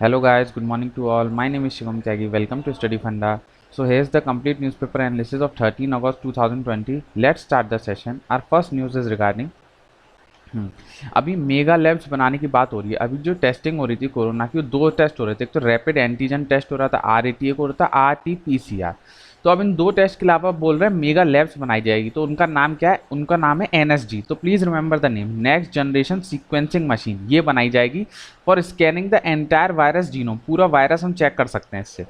Hello guys, good morning to all. My name is Shivam Tyagi. Welcome to Study Funda. So here's the complete newspaper analysis of 13 August 2020. Let's start the session. Our first news is regarding अभी mega labs बनाने की बात हो रही है। अभी जो testing हो रही थी कोरोना की, वो दो टेस्ट हो रहे थे। एक तो रैपिड एंटीजन टेस्ट हो रहा था RAT, एक हो रहा था RT-PCR। तो अब इन दो टेस्ट के अलावा बोल रहे हैं मेगा लैब्स बनाई जाएगी। तो उनका नाम क्या है? उनका नाम है NSG। तो please remember the name, next generation sequencing machine. ये बनाई जाएगी for scanning the entire virus genome. पूरा वायरस हम चेक कर सकते हैं इससे।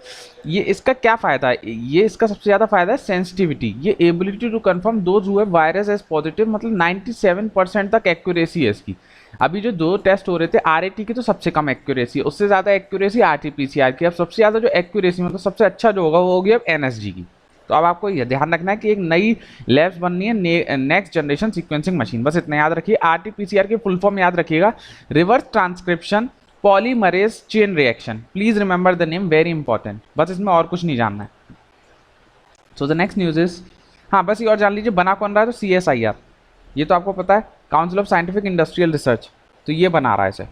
ये इसका क्या फायदा है? ये इसका सबसे ज्यादा फायदा है सेंसिटिविटी। ये ability to confirm those who have virus as positive, मतलब 97% तक एक्यूरेसी है इसकी। अभी जो दो टेस्ट हो रहे थे RAT की, तो सबसे कम एक्यूरेसी, उससे ज्यादा एक्यूरेसी RT-PCR की। अब सबसे ज्यादा जो एक्यूरेसी, मतलब सबसे अच्छा जो होगा वो होगी अब NSG की। तो अब आपको यह ध्यान रखना है कि एक नई लैब्स बननी है, नेक्स्ट जनरेशन सीक्वेंसिंग मशीन। बस इतना याद रखिए। RT-PCR की फुल फॉर्म याद रखिएगा, reverse transcription polymerase chain reaction. Please remember the name, very important. बस इसमें और कुछ नहीं जानना है। सो द नेक्स्ट न्यूज इज, हाँ बस ये और जान लीजिए, बना कौन रहा है? तो CSIR, ये तो आपको पता है, council of scientific industrial research. तो ये बना रहा है इसे।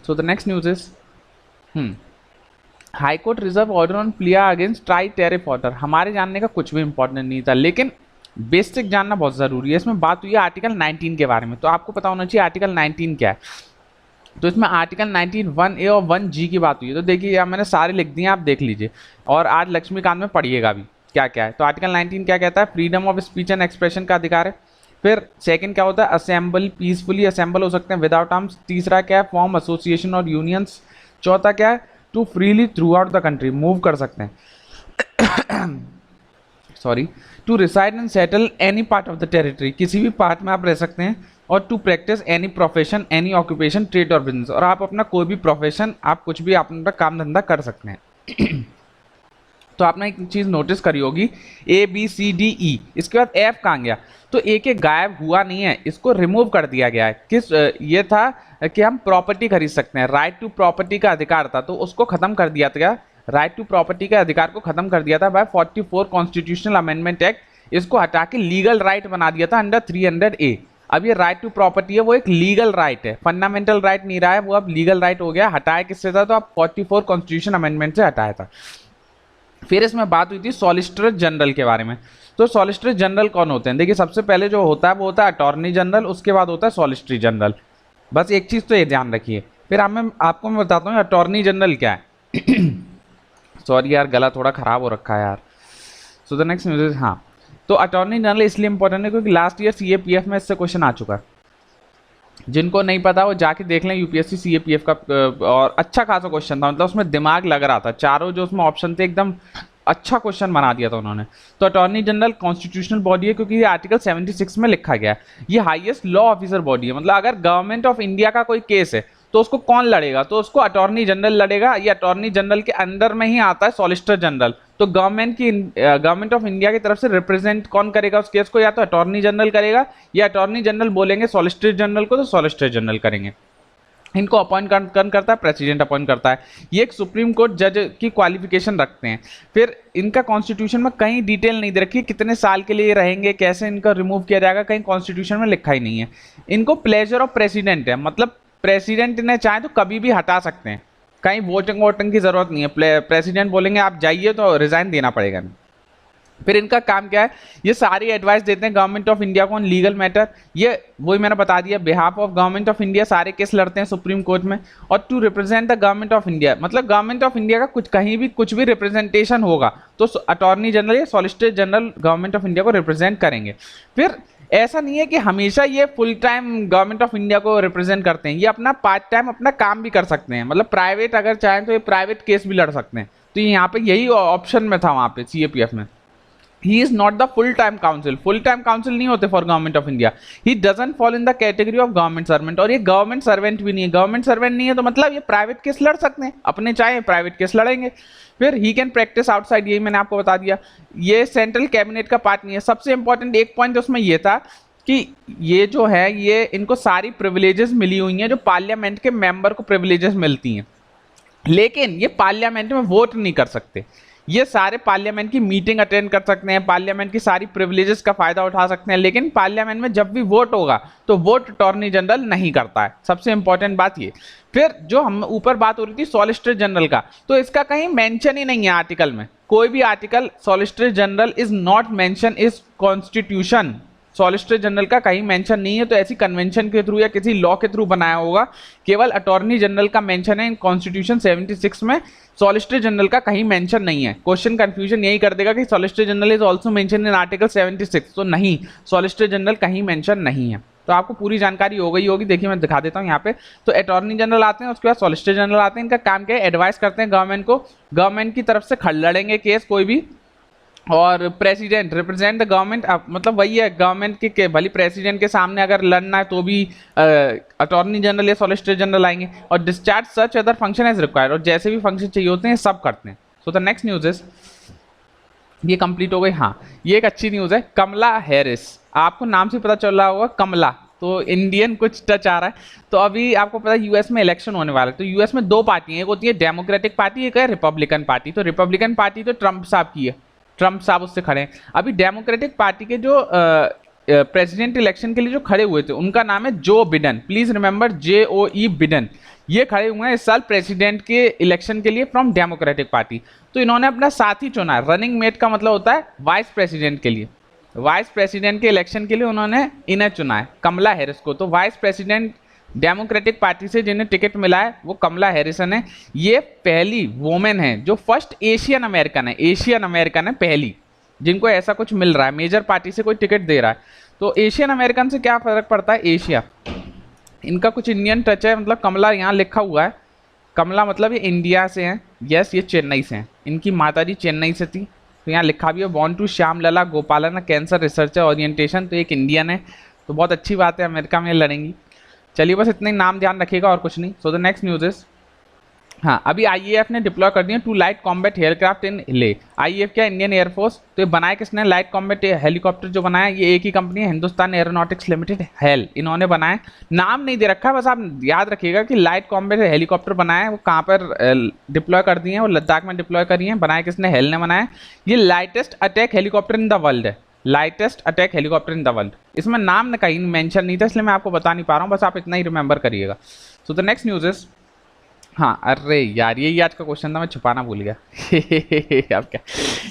सो the next news is, high court reserve order on plea against try tariff order. हमारे जानने का कुछ भी इंपॉर्टेंट नहीं था, लेकिन बेसिक जानना बहुत जरूरी है। इसमें बात हुई है आर्टिकल 19 के बारे में। तो आपको पता होना चाहिए आर्टिकल 19 क्या है। तो इसमें आर्टिकल 19 1A और 1G की बात हुई है। तो देखिए यहाँ मैंने सारे लिख दिए, आप देख लीजिए, और आज लक्ष्मीकांत में पढ़िएगा भी क्या क्या है। तो आर्टिकल 19 क्या कहता है? Freedom of speech and expression का अधिकार है। फिर सेकंड क्या होता है? असेंबल, पीसफुली असेंबल हो सकते हैं विदाउट आर्म्स। तीसरा क्या है? फॉर्म एसोसिएशन और यूनियंस। चौथा क्या है? To freely throughout the country, move कर सकते हैं। Sorry, to reside and settle any part of the territory, किसी भी पार्ट में आप रह सकते हैं। और to practice any profession, any occupation, trade और बिजनेस, और आप अपना कोई भी प्रोफेशन, आप कुछ भी अपना काम धंधा कर सकते हैं। तो आपने एक चीज नोटिस करी होगी, ABCDE, इसके बाद F कहाँ गया? तो A के गायब हुआ नहीं है, इसको रिमूव कर दिया गया है। किस ये था कि हम प्रॉपर्टी खरीद सकते हैं, राइट टू प्रॉपर्टी का अधिकार था, तो उसको खत्म कर दिया था। राइट टू प्रॉपर्टी के अधिकार को खत्म कर दिया था बाय 44 कॉन्स्टिट्यूशनल अमेंडमेंट एक्ट। इसको हटा के लीगल राइट बना दिया था अंडर 300A। अब ये राइट टू प्रॉपर्टी है, वो एक लीगल राइट है, फंडामेंटल राइट नहीं रहा है वो, अब लीगल राइट हो गया। हटाया किससे था? तो आप 44 कॉन्स्टिट्यूशन अमेंडमेंट से हटाया था। फिर इसमें बात हुई थी सॉलिसिटर जनरल के बारे में। तो सॉलिसिटर जनरल कौन होते हैं? देखिए सबसे पहले जो होता है वो होता है अटॉर्नी जनरल, उसके बाद होता है सॉलिसिटर जनरल। बस एक चीज तो ये ध्यान रखिए। फिर आपको मैं बताता हूँ अटॉर्नी जनरल क्या है। सॉरी यार, गला थोड़ा खराब हो रखा है यार। सो द नेक्स्ट न्यूज इज, हाँ, तो अटॉर्नी जनरल इसलिए इंपॉर्टेंट है क्योंकि लास्ट ईयर CAPF में इससे क्वेश्चन आ चुका है। जिनको नहीं पता वो जाके देख लें UPSC CAPF का, और अच्छा खासा क्वेश्चन था, मतलब उसमें दिमाग लग रहा था। चारों जो उसमें ऑप्शन थे एकदम अच्छा क्वेश्चन बना दिया था उन्होंने। तो अटॉर्नी जनरल कॉन्स्टिट्यूशनल बॉडी है क्योंकि ये आर्टिकल 76 में लिखा गया है। ये हाईएस्ट लॉ ऑफिसर बॉडी है, मतलब अगर गवर्नमेंट ऑफ इंडिया का कोई केस है तो उसको कौन लड़ेगा? तो उसको अटॉर्नी जनरल लड़ेगा। ये अटॉर्नी जनरल के अंडर में ही आता है सॉलिसिटर जनरल। तो गवर्नमेंट ऑफ इंडिया की तरफ से रिप्रेजेंट कौन करेगा उस केस को? या तो अटॉर्नी जनरल करेगा, या अटॉर्नी जनरल बोलेंगे सॉलिसिटर जनरल को तो सॉलिसिटर जनरल करेंगे। इनको अपॉइंट कौन करता है? प्रेसिडेंट अपॉइंट करता है। ये एक सुप्रीम कोर्ट जज की क्वालिफिकेशन रखते हैं। फिर इनका कॉन्स्टिट्यूशन में कहीं डिटेल नहीं दे रखी, कितने साल के लिए रहेंगे, कैसे इनका रिमूव किया जाएगा, कहीं कॉन्स्टिट्यूशन में लिखा ही नहीं है। इनको प्लेजर ऑफ प्रेसिडेंट है, मतलब प्रेसिडेंट ने चाहे तो कभी भी हटा सकते हैं, कहीं वोटिंग की जरूरत नहीं है। प्रेसिडेंट बोलेंगे आप जाइए तो रिजाइन देना पड़ेगा। फिर इनका काम क्या है? ये सारी एडवाइस देते हैं गवर्नमेंट ऑफ इंडिया को ऑन लीगल मैटर। ये वही मैंने बता दिया, behalf of government of India सारे केस लड़ते हैं सुप्रीम कोर्ट में। और to represent the government of India, मतलब गवर्नमेंट ऑफ इंडिया का कुछ कहीं भी कुछ भी रिप्रेजेंटेशन होगा तो अटॉर्नी जनरल या solicitor general government of India को रिप्रेजेंट करेंगे। फिर ऐसा नहीं है कि हमेशा ये full time government of India को रिप्रेजेंट करते हैं, ये अपना पार्ट टाइम अपना काम भी कर सकते हैं, मतलब प्राइवेट अगर चाहें तो ये प्राइवेट केस भी लड़ सकते हैं। तो यहाँ पे यही ऑप्शन में था वहाँ पे CAPF में। He is not the full-time counsel. Full-time counsel नहीं होते for government of India. He doesn't fall in the category of government servant. और ये government servant भी नहीं है। government servant नहीं है तो मतलब ये private केस लड़ सकते हैं, अपने चाहे private केस लड़ेंगे। फिर he can practice outside, यही मैंने आपको बता दिया। ये सेंट्रल कैबिनेट का पार्ट नहीं है। सबसे इंपॉर्टेंट एक पॉइंट उसमें ये था कि ये जो है ये इनको सारी प्रिविलेजेस मिली हुई हैं जो पार्लियामेंट के मेंबर को प्रिविलेजेस मिलती हैं, लेकिन ये पार्लियामेंट में वोट नहीं कर सकते। ये सारे पार्लियामेंट की मीटिंग अटेंड कर सकते हैं, पार्लियामेंट की सारी प्रिविलेजेस का फायदा उठा सकते हैं, लेकिन पार्लियामेंट में जब भी वोट होगा तो वोट अटॉर्नी जनरल नहीं करता है। सबसे इंपॉर्टेंट बात ये। फिर जो हम ऊपर बात हो रही थी सॉलिसिटर जनरल का, तो इसका कहीं मेंशन ही नहीं है आर्टिकल में, कोई भी article solicitor general is not mention is constitution. Solicitor general का कहीं मेंशन नहीं है, तो ऐसी कन्वेंशन के थ्रू या किसी लॉ के थ्रू बनाया होगा। केवल अटॉर्नी जनरल का मेंशन है इन कॉन्स्टिट्यूशन 76 में, सॉलिसिटर जनरल का कहीं मेंशन नहीं है। क्वेश्चन कंफ्यूजन यही कर देगा कि solicitor general is also mention in article 76, तो नहीं, सॉलिसिटर जनरल कहीं मेंशन नहीं है। तो आपको पूरी जानकारी हो गई होगी। देखिए मैं दिखा देता हूँ यहाँ पे। तो अटॉर्नी जनरल आते हैं, उसके बाद सॉलिसिटर जनरल आते हैं। इनका काम क्या है? एडवाइस करते हैं गवर्नमेंट को, गवर्नमेंट की तरफ से लड़ेंगे केस कोई भी। और प्रेसिडेंट रिप्रेजेंट द गवर्नमेंट, मतलब वही है गवर्नमेंट के भली प्रेसिडेंट के सामने अगर लड़ना है तो भी अटॉर्नी जनरल या सॉलिसिटर जनरल आएंगे। और discharge such other function as required, और जैसे भी फंक्शन चाहिए होते हैं सब करते हैं। सो द नेक्स्ट न्यूज इज, ये कंप्लीट हो गई। हाँ, ये एक अच्छी न्यूज है। कमला हैरिस, आपको नाम से पता चल रहा होगा कमला, तो इंडियन कुछ टच आ रहा है। तो अभी आपको पता है यूएस में इलेक्शन होने वाला है। तो यूएस में दो पार्टी हैं, एक होती है डेमोक्रेटिक पार्टी, एक है रिपब्लिकन पार्टी। तो रिपब्लिकन पार्टी तो ट्रंप साहब की है, ट्रंप साहब उससे खड़े हैं। अभी डेमोक्रेटिक पार्टी के जो प्रेसिडेंट इलेक्शन के लिए जो खड़े हुए थे उनका नाम है Joe Biden, please remember JOE Biden. ये खड़े हुए हैं इस साल प्रेसिडेंट के इलेक्शन के लिए फ्रॉम डेमोक्रेटिक पार्टी। तो इन्होंने अपना साथी चुना है, रनिंग मेट का मतलब होता है वाइस प्रेसिडेंट के लिए। वाइस प्रेसिडेंट के इलेक्शन के लिए उन्होंने इन्हें चुना है, कमला हैरिस को। तो वाइस प्रेसिडेंट डेमोक्रेटिक पार्टी से जिन्हें टिकट मिला है वो कमला हैरिसन है। ये पहली वोमेन है जो फर्स्ट एशियन अमेरिकन है, एशियन अमेरिकन है पहली जिनको ऐसा कुछ मिल रहा है, मेजर पार्टी से कोई टिकट दे रहा है। तो एशियन अमेरिकन से क्या फर्क पड़ता है? एशिया, इनका कुछ इंडियन टच है, मतलब कमला यहाँ लिखा हुआ है, कमला मतलब ये इंडिया से हैं। यस, ये चेन्नई से हैं, इनकी माताजी चेन्नई से थी। तो यहाँ लिखा भी है बॉर्न टू श्याम लला गोपालन कैंसर रिसर्चर ओरिएंटेशन, तो एक इंडियन है, तो बहुत अच्छी बात है, अमेरिका में लड़ेंगी। चलिए बस इतना ही नाम ध्यान रखिएगा और कुछ नहीं। सो द नेक्स्ट न्यूज इज, हाँ, अभी IAF ने डिप्लॉय कर दिया 2 लाइट कॉम्बैट एयरक्राफ्ट इन ले। IAF क्या? Indian air force. तो ये बनाया किसने? लाइट कॉम्बैट हेलीकॉप्टर जो बनाया ये एक ही कंपनी है, हिंदुस्तान एरोनॉटिक्स लिमिटेड, हेल, इन्होंने बनाया। नाम नहीं दे रखा है, बस आप याद रखिएगा कि लाइट कॉम्बैट हेलीकॉप्टर बनाया है, वो कहाँ पर डिप्लॉय कर दिए हैं? वो लद्दाख में डिप्लॉय करी है। बनाया किसने? हेल ने बनाया। ये lightest attack helicopter in the world है, lightest attack helicopter in the world. इसमें नाम ने कहीं मेंशन नहीं था, इसलिए मैं आपको बता नहीं पा रहा हूँ, बस आप इतना ही रिमेंबर करिएगा। सो द नेक्स्ट न्यूज इज, हाँ, अरे यार यही आज का क्वेश्चन था, मैं छुपाना भूल गया। अब क्या,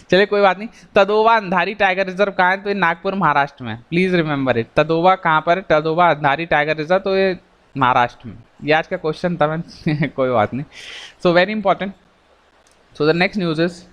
चलिए कोई बात नहीं। तदोवा अंधारी टाइगर रिजर्व कहाँ है? तो ये नागपुर महाराष्ट्र में, प्लीज रिमेंबर इट। तदोवा कहाँ पर है? तदोवा अंधारी टाइगर रिजर्व, तो ये महाराष्ट्र में। ये आज का क्वेश्चन था, मैं कोई बात नहीं। So very important. So the next news is,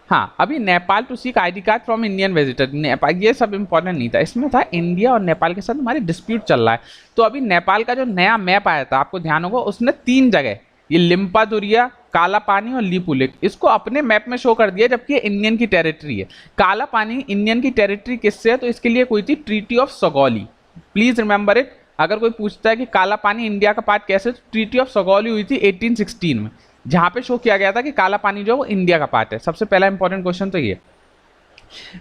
हाँ, अभी Nepal to seek ID card from Indian visitor. Nepal, ये सब इंपॉर्टेंट नहीं था, इसमें था इंडिया और नेपाल के साथ हमारी डिस्प्यूट चल रहा है। तो अभी नेपाल का जो नया मैप आया था, आपको ध्यान होगा, उसने 3 जगह, ये लिम्पादुरिया, काला पानी और लीपुलेक, इसको अपने मैप में शो कर दिया, जबकि ये इंडियन की टेरिटरी है। काला पानी इंडियन की टेरिटरी किससे है? तो इसके लिए कोई थी treaty of Sugauli, please remember it. अगर कोई पूछता है कि काला पानी इंडिया का पार्ट कैसे, तो ट्रीटी ऑफ सगौली हुई थी 1816 में, जहां पे शो किया गया था कि काला पानी जो है वो इंडिया का पार्ट है। सबसे पहला इंपॉर्टेंट क्वेश्चन तो ये।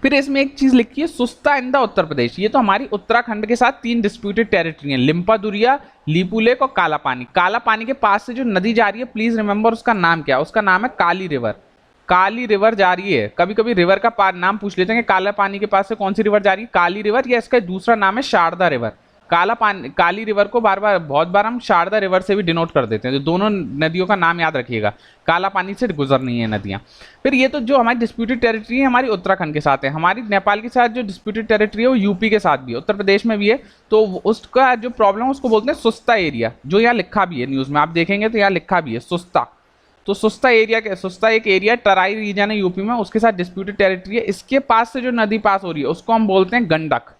फिर इसमें एक चीज लिखी है सुस्ता इन द उत्तर प्रदेश, ये तो हमारी उत्तराखंड के साथ 3 डिस्प्यूटेड टेरिटरी है, लिम्पादुरिया, लीपुलेक और काला पानी। काला पानी के पास से जो नदी जा रही है, प्लीज रिमेंबर उसका नाम क्या है? उसका नाम है काली रिवर। काली रिवर जा रही है। कभी कभी रिवर का नाम पूछ लेते हैं कि काला पानी के पास से कौन सी रिवर जा रही है, काली रिवर, या इसका दूसरा नाम है शारदा रिवर। काला पानी, काली रिवर को बहुत बार हम शारदा रिवर से भी डिनोट कर देते हैं, तो दोनों नदियों का नाम याद रखिएगा, काला पानी से गुजरनी है नदियां। फिर ये तो जो हमारी डिस्प्यूटेड टेरिटरी है हमारी उत्तराखंड के साथ है, हमारी नेपाल के साथ जो डिस्प्यूटेड टेरिटरी है वो यूपी के साथ भी है, उत्तर प्रदेश में भी है। तो उसका जो प्रॉब्लम है उसको बोलते हैं सुस्ता एरिया, जो यहाँ लिखा भी है न्यूज में, आप देखेंगे तो यहाँ लिखा भी है सुस्ता। तो सुस्ता एरिया, सुस्ता एक एरिया, टराई रीजन है यूपी में, उसके साथ डिस्प्यूटेड टेरिटरी है। इसके पास से जो नदी पास हो रही है उसको हम बोलते हैं गंडक।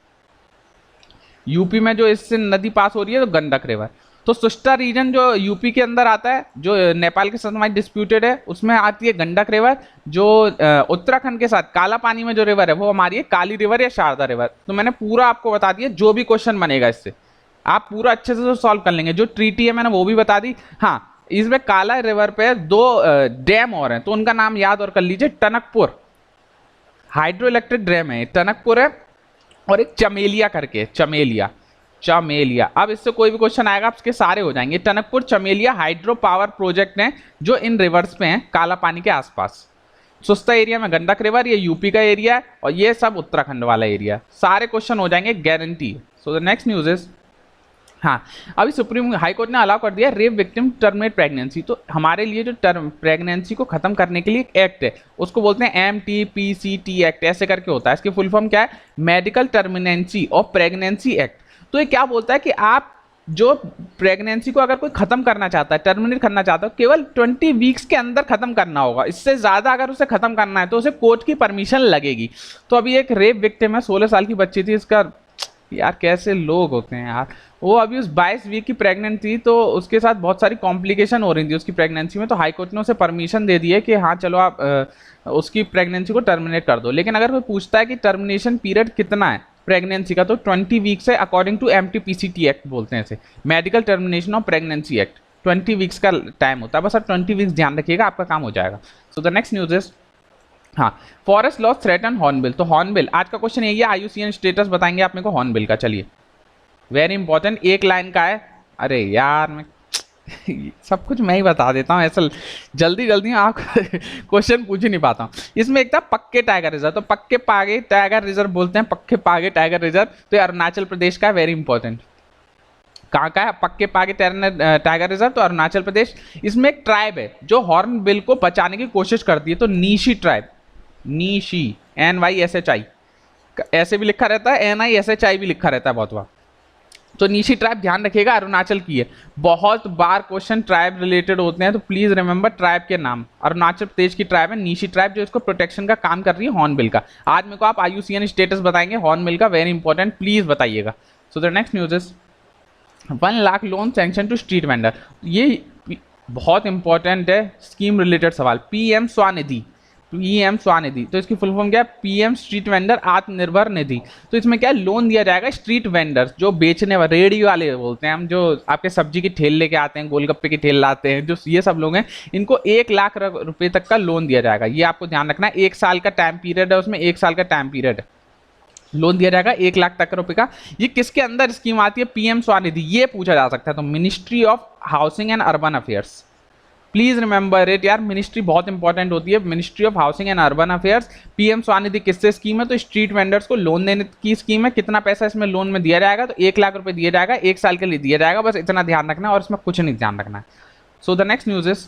यूपी में जो इससे नदी पास हो रही है तो गंडक रिवर। तो सुस्ता रीजन जो यूपी के अंदर आता है, जो नेपाल के साथ हमारी डिस्प्यूटेड है, उसमें आती है गंडक रिवर। जो उत्तराखंड के साथ काला पानी में जो रिवर है वो हमारी है काली रिवर या शारदा रिवर। तो मैंने पूरा आपको बता दिया, जो भी क्वेश्चन बनेगा इससे आप पूरा अच्छे से सॉल्व कर लेंगे। जो ट्रीटी है मैंने वो भी बता दी। हाँ, इसमें काला रिवर पे 2 डैम और हैं, तो उनका नाम याद और कर लीजिए। टनकपुर हाइड्रो इलेक्ट्रिक डैम है, टनकपुर है, और एक चमेलिया करके, चमेलिया, चमेलिया। अब इससे कोई भी क्वेश्चन आएगा आपके सारे हो जाएंगे। टनकपुर चमेलिया हाइड्रो पावर प्रोजेक्ट हैं जो इन रिवर्स पे हैं काला पानी के आसपास। सुस्ता एरिया में गंडक रिवर, ये यूपी का एरिया है और ये सब उत्तराखंड वाला एरिया। सारे क्वेश्चन हो जाएंगे guarantee. So the next news is, हाँ, अभी सुप्रीम हाई कोर्ट ने अलाउ कर दिया रेप विक्टिम टर्मिनेट प्रेगनेंसी। तो हमारे लिए जो टर्म प्रेगनेंसी को खत्म करने के लिए एक एक्ट है, उसको बोलते हैं MTPCT एक्ट, ऐसे करके होता है। इसकी फुल फॉर्म क्या है? Medical termination of pregnancy act. तो ये क्या बोलता है कि आप जो प्रेगनेंसी को अगर कोई खत्म करना चाहता है, टर्मिनेट करना चाहता है, केवल 20 वीक्स के अंदर खत्म करना होगा। इससे ज्यादा अगर उसे खत्म करना है तो उसे कोर्ट की परमिशन लगेगी। तो अभी एक रेप विक्टिम है, 16 साल की बच्ची थी, इसका यार कैसे लोग होते हैं यार, वो अभी उस 22 वीक की प्रेग्नेंट थी, तो उसके साथ बहुत सारी कॉम्प्लिकेशन हो रही थी उसकी प्रेगनेंसी में। तो हाई कोर्ट ने उसे परमिशन दे दी है कि हाँ चलो आप उसकी प्रेगनेंसी को टर्मिनेट कर दो। लेकिन अगर कोई पूछता है कि टर्मिनेशन पीरियड कितना है प्रेगनेंसी का, तो 20 वीक्स है अकॉर्डिंग टू MTPCT एक्ट बोलते हैं इसे, medical termination of pregnancy act. 20 weeks का टाइम होता है, बस आप 20 वीक्स ध्यान रखिएगा, आपका काम हो जाएगा। सो द नेक्स्ट न्यूज इज, हाँ, फॉरेस्ट लॉस थ्रेटन हॉर्नबिल। तो हॉर्नबिल, आज का क्वेश्चन यही है, IUCN स्टेटस बताएंगे आप मेरे को हॉर्नबिल का। चलिए, वेरी इंपॉर्टेंट, एक लाइन का है। अरे यार मैं सब कुछ मैं ही बता देता हूँ, ऐसा जल्दी जल्दी आप क्वेश्चन पूछ ही नहीं पाता हूँ। इसमें एक था पक्के टाइगर रिजर्व, तो पक्के पागे टाइगर रिजर्व बोलते हैं, पक्के पागे टाइगर रिजर्व। तो ये अरुणाचल प्रदेश का है, वेरी इंपॉर्टेंट। कहाँ का है पक्के पागे टाइगर रिजर्व? तो अरुणाचल प्रदेश। इसमें एक ट्राइब है जो हॉर्नबिल को बचाने की कोशिश करती है, तो नीशी ट्राइब, नीशी, NYSHI ऐसे भी लिखा रहता है, NISHI भी लिखा रहता है बहुत बार। तो नीशी ट्राइब ध्यान रखिएगा, अरुणाचल की है। बहुत बार क्वेश्चन ट्राइब रिलेटेड होते हैं, तो प्लीज रिमेंबर ट्राइब के नाम। अरुणाचल प्रदेश की ट्राइब है नीशी ट्राइब, जो इसको प्रोटेक्शन का काम कर रही है हॉर्नबिल का। आज मेरे को आप IUCN स्टेटस बताएंगे हॉर्नबिल का, वेरी इंपॉर्टेंट, प्लीज बताइएगा। So the next news is, 1 lakh loan sanction to street vendor. ये बहुत इंपॉर्टेंट है, स्कीम रिलेटेड सवाल। PM स्वानिधि, PM स्वानिधि, तो इसकी फुल फॉर्म क्या है? PM street vendor Atmanirbhar Nidhi. तो इसमें क्या लोन दिया जाएगा स्ट्रीट वेंडर्स, जो बेचने वाले, रेडी वाले बोलते हैं हम, जो आपके सब्जी की ठेल लेके आते हैं, गोलगप्पे की ठेल लाते हैं, जो ये सब लोग हैं, इनको 1 लाख रुपए तक का लोन दिया जाएगा। ये आपको ध्यान रखना है, 1 साल का टाइम पीरियड है, उसमें 1 साल का टाइम पीरियड है, लोन दिया जाएगा 1 लाख तक रुपए का। ये किसके अंदर स्कीम आती है? PM स्वानिधि, ये पूछा जा सकता है। तो ministry of housing and urban affairs, please remember it यार, मिनिस्ट्री बहुत इंपॉर्टेंट होती है, ministry of housing and urban affairs. PM Svanidhi किससे स्कीम है? तो स्ट्रीट वेंडर्स को लोन देने की स्कीम है। कितना पैसा इसमें लोन में दिया जाएगा? तो 1 लाख रुपए दिया जाएगा, 1 साल के लिए दिया जाएगा, बस इतना ध्यान रखना है और इसमें कुछ नहीं ध्यान रखना है। सो द नेक्स्ट न्यूज इज,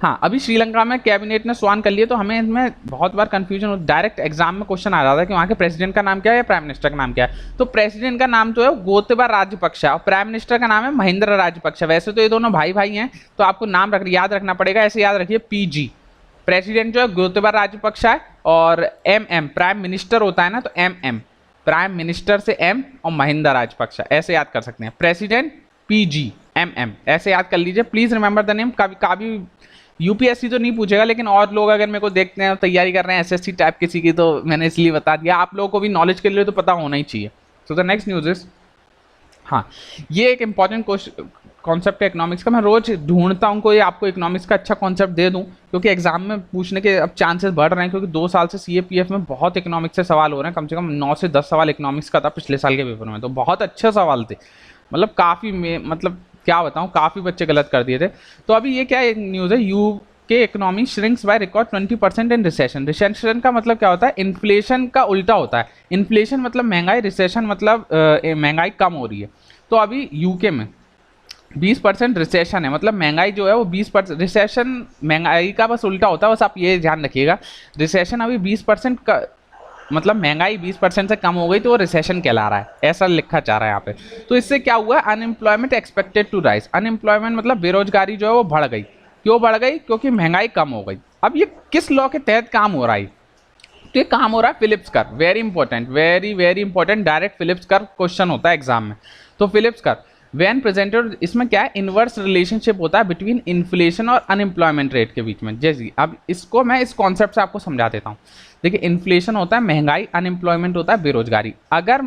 हाँ, अभी श्रीलंका में कैबिनेट ने स्वान कर लिया, तो हमें इसमें बहुत बार कंफ्यूजन हो, डायरेक्ट एग्जाम में क्वेश्चन आ जाता है कि वहाँ के प्रेसिडेंट का नाम क्या है या प्राइम मिनिस्टर का नाम क्या है। तो प्रेसिडेंट का नाम तो है गोतबा राजपक्षा और प्राइम मिनिस्टर का नाम है महिंद्रा राजपक्षा। वैसे तो ये दोनों भाई भाई हैं, तो आपको नाम याद रखना पड़ेगा, ऐसे याद रखिए PG। प्रेसिडेंट जो है गोतबा राजपक्षा है, और MM प्राइम मिनिस्टर होता है ना, तो MM प्राइम मिनिस्टर से M और महिंद्रा राजपक्षा, ऐसे याद कर सकते हैं। प्रेसिडेंट PG MM, ऐसे याद कर लीजिए, प्लीज रिमेंबर द नेम। कभी UPSC तो नहीं पूछेगा, लेकिन और लोग अगर मेरे को देखते हैं, तैयारी कर रहे हैं SSC टाइप किसी की, तो मैंने इसलिए बता दिया, आप लोगों को भी नॉलेज के लिए तो पता होना ही चाहिए। सो द नेक्स्ट न्यूज इज, हाँ, ये एक इंपॉर्टेंट कॉन्सेप्ट है इकोनॉमिक्स का। मैं रोज ढूंढता हूँ कोई आपको इकोनॉमिक्स का अच्छा कॉन्सेप्ट दे दूँ, क्योंकि एग्जाम में पूछने के अब चांसेस बढ़ रहे हैं, क्योंकि 2 साल से CAPF में बहुत इकोनॉमिक्स से सवाल हो रहे हैं। कम से कम 9 से 10 सवाल इकोनॉमिक्स का था पिछले साल के पेपर में, तो बहुत अच्छे सवाल थे, मतलब काफ़ी मतलब क्या बताऊँ, काफ़ी बच्चे गलत कर दिए थे। तो अभी ये क्या न्यूज़ है, के economy shrinks by record 20% in recession. Recession का मतलब क्या होता है? इन्फ्लेशन का उल्टा होता है। इन्फ्लेशन मतलब महंगाई, रिसेशन मतलब महंगाई कम हो रही है। तो अभी यूके में 20% रिसेशन है, मतलब महंगाई जो है वो 20%, रिसेशन महंगाई का बस उल्टा होता है, बस आप ये ध्यान रखिएगा। रिसेशन अभी 20% का मतलब महंगाई 20% से कम हो गई, तो वो रिसेशन कहला रहा है, ऐसा लिखा जा रहा है यहाँ पे। तो इससे क्या हुआ? Unemployment expected to rise. Unemployment मतलब बेरोजगारी जो है वो बढ़ गई। क्यों बढ़ गई? क्योंकि महंगाई कम हो गई। अब ये किस लॉ के तहत काम हो रहा है? तो ये काम हो रहा है फिलिप्स कर, very important, very very important, direct फिलिप्स कर क्वेश्चन होता है एग्जाम में। तो फिलिप्स कर व्हेन प्रेजेंटेड, इसमें क्या है? इनवर्स रिलेशनशिप होता है बिटवीन इन्फ्लेशन और अनएम्प्लॉयमेंट रेट के बीच में। जैसे अब इसको मैं इस कॉन्सेप्ट से आपको समझा देता हूँ। देखिए, इन्फ्लेशन होता है महंगाई, अनएम्प्लॉयमेंट होता है बेरोजगारी। अगर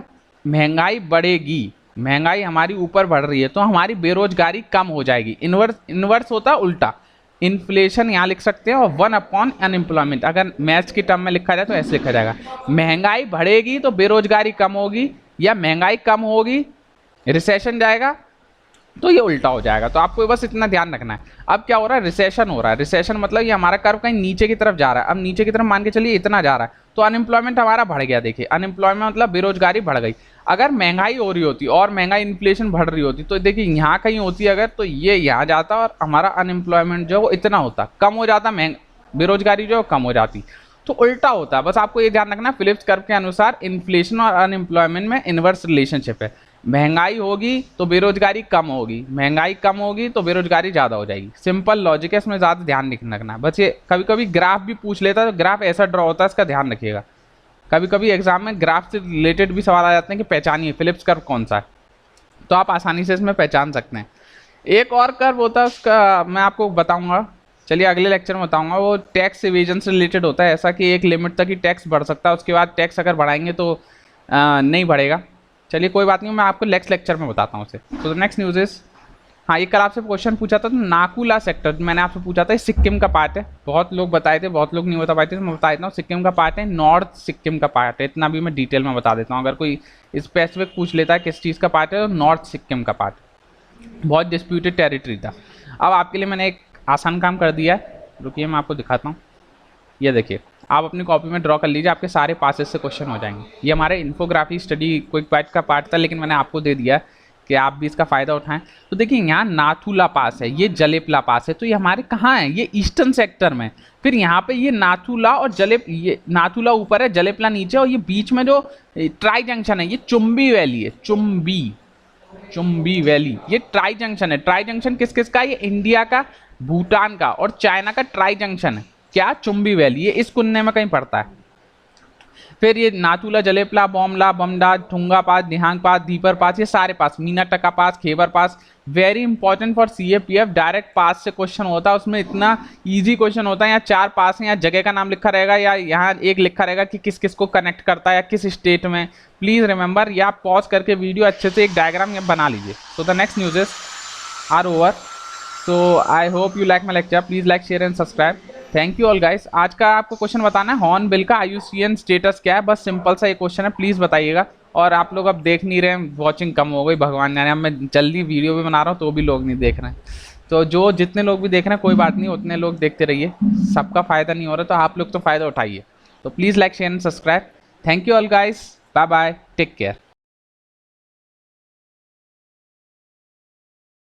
महंगाई बढ़ेगी, महंगाई हमारी ऊपर बढ़ रही है, तो हमारी बेरोजगारी कम हो जाएगी। इनवर्स होता है उल्टा। इन्फ्लेशन यहाँ लिख सकते हैं और 1 अनएम्प्लॉयमेंट, अगर मैथ्स की टर्म में लिखा जाए तो ऐसे लिखा जाएगा, महंगाई बढ़ेगी तो बेरोजगारी कम होगी, या महंगाई कम होगी रिसेशन जाएगा, तो ये उल्टा हो जाएगा। तो आपको बस इतना ध्यान रखना है। अब क्या हो रहा है, रिसेशन हो रहा है। रिसेशन मतलब ये हमारा कर्व कहीं नीचे की तरफ जा रहा है। अब नीचे की तरफ मान के चलिए इतना जा रहा है, तो अनएम्प्लॉयमेंट हमारा बढ़ गया। देखिए अनएम्प्लॉयमेंट मतलब बेरोजगारी बढ़ गई। अगर महंगाई हो रही होती और महंगाई इन्फ्लेशन बढ़ रही होती, तो देखिए यहाँ कहीं होती अगर, तो ये यहाँ जाता और हमारा अनएम्प्लॉयमेंट जो इतना होता, कम हो जाता, बेरोजगारी जो कम हो जाती। तो उल्टा होता है। बस आपको ये ध्यान रखना, फिलिप्स कर्व के अनुसार इन्फ्लेशन और अनएम्प्लॉयमेंट में इनवर्स रिलेशनशिप है। महंगाई होगी तो बेरोजगारी कम होगी, महंगाई कम होगी तो बेरोजगारी ज़्यादा हो जाएगी। सिंपल लॉजिक है, इसमें ज़्यादा ध्यान नहीं रखना। बस ये कभी कभी ग्राफ भी पूछ लेता है, तो ग्राफ ऐसा ड्रॉ होता है, इसका ध्यान रखिएगा। कभी कभी एग्जाम में ग्राफ से रिलेटेड भी सवाल आ जाते हैं कि पहचानिए फिलिप्स कर्व कौन सा है, तो आप आसानी से इसमें पहचान सकते हैं। एक और कर्व होता है, उसका मैं आपको बताऊंगा, चलिए अगले लेक्चर में बताऊंगा। वो टैक्स इवेजन से रिलेटेड होता है। ऐसा कि एक लिमिट तक ही टैक्स बढ़ सकता है, उसके बाद टैक्स अगर बढ़ाएंगे तो नहीं बढ़ेगा। चलिए कोई बात नहीं, मैं आपको नेक्स्ट लेक्चर में बताता हूँ उसे। तो नेक्स्ट न्यूज़ इज, हाँ ये कल आपसे क्वेश्चन पूछा था, तो नाकुला सेक्टर मैंने आपसे पूछा था, ये सिक्किम का पार्ट है। बहुत लोग बताए थे, बहुत लोग नहीं बता पाए थे, तो मैं बता देता हूँ। सिक्किम का पार्ट है, नॉर्थ सिक्किम का पार्ट है। इतना भी मैं डिटेल में बता देता हूँ। अगर कोई स्पेसिफिक पूछ लेता है किस चीज़ का पार्ट है, तो नॉर्थ सिक्किम का पार्ट। बहुत डिस्प्यूटेड टेरिटरी था। अब आपके लिए मैंने एक आसान काम कर दिया है, रुकिए मैं आपको दिखाता हूँ। ये देखिए, आप अपनी कॉपी में ड्रॉ कर लीजिए, आपके सारे पासेस से क्वेश्चन हो जाएंगे। ये हमारे इन्फोग्राफी स्टडी क्विक बैच का पार्ट था, लेकिन मैंने आपको दे दिया कि आप भी इसका फ़ायदा उठाएं। तो देखिए यहाँ नाथुला पास है, ये जलेपला पास है, तो ये हमारे कहाँ है, ये ईस्टर्न सेक्टर में। फिर यहाँ पे ये नाथुला और ये नाथुला ऊपर है, जलेपला नीचे, और ये बीच में जो ट्राई जंक्शन है, ये चुम्बी वैली है। चुम्बी वैली ये ट्राई जंक्शन है। ट्राई जंक्शन किस किस का, ये इंडिया का, भूटान का और चाइना का ट्राई जंक्शन है। क्या, चुम्बी वैली, ये इस कुन्ने में कहीं पड़ता है। फिर ये नाथुला, जलेपला, बॉमला, बमडा, ठुंगा पास, दिहांग पास, दीपर पास, ये सारे pass, Mintaka pass, Khyber pass. Very important for CAPF, direct pass से क्वेश्चन होता है। उसमें इतना इजी क्वेश्चन होता है। यहाँ 4 पास हैं, यहाँ जगह का नाम लिखा रहेगा, या यहाँ एक लिखा रहेगा कि किस किस को कनेक्ट करता है या किस स्टेट में। प्लीज रिमेंबर, या पॉज करके वीडियो अच्छे से एक डायग्राम बना लीजिए। So the next news are over. So I hope you like my lecture. Please like, share and subscribe. Thank you all guys. आज का आपको क्वेश्चन बताना है, हॉर्न बिल का IUCN स्टेटस क्या है। बस सिंपल सा ये क्वेश्चन है, प्लीज़ बताइएगा। और आप लोग अब देख नहीं रहे हैं, वॉचिंग कम हो गई, भगवान जाने। अब मैं जल्दी वीडियो भी बना रहा हूँ तो भी लोग नहीं देख रहे हैं। तो जो जितने लोग भी देख रहे हैं, कोई बात नहीं, उतने लोग देखते रहिए। सबका फ़ायदा नहीं हो रहा, तो आप लोग तो फ़ायदा उठाइए। तो please like, share and subscribe. Thank you all guys, bye bye, take care.